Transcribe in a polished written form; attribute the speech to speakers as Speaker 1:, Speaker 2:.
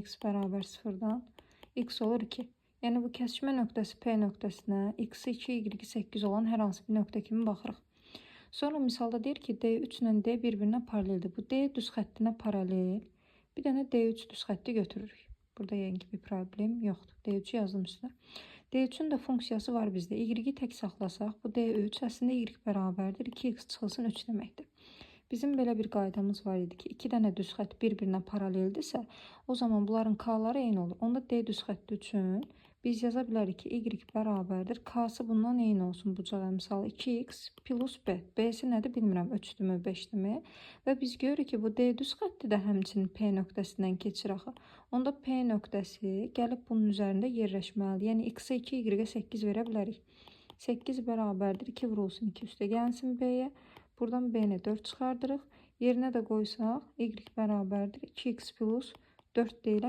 Speaker 1: x bərabər 0-dan x olur 2. Yəni bu kəsişmə nöqtəsi P nöqtəsinə x-i 2, y-i 8 olan hər hansı bir nöqtə kimi baxırıq. Sonra misalda deyir ki, D3 ilə D bir-birinə paraleldir. Bu D düz xəttinə paralel. Bir dənə D3 düz xətti götürürük. Burada yəni ki, bir problem yoxdur. D3-ü yazdım üstünə. D3-ün də funksiyası var bizdə. Y-i tək saxlasaq, bu D3 əslində y bərabərdir. 2x çıxılsın 3 deməkdir. Bizim belə bir qaydamız var idi ki, 2 dənə düz xətt bir-birinə paraleldirsə, o zaman bunların k-ları eyni olur. Onda D düz xətti üçün biz yaza bilərik ki, y bərabərdir. K-sı bundan eyni olsun bucağa. Misal 2x plus b. B-si nədir bilmirəm, 3-dürmü, 5-dürmü? Və biz görürük ki, bu D düz xətti də həmçinin P nöqtəsindən keçir axı. Onda P nöqtəsi gəlib bunun üzərində yerləşməlidir. Yəni x-ə 2, y-ə 8 verə bilərik. 8 bərabərdir. 2 vurulsun 2 üstə gəlsin b-yə. Buradan b-ni 4 çıxardırıq. Yerinə də qoysaq, y bərabərdir. 2x plus 4 deyiləm.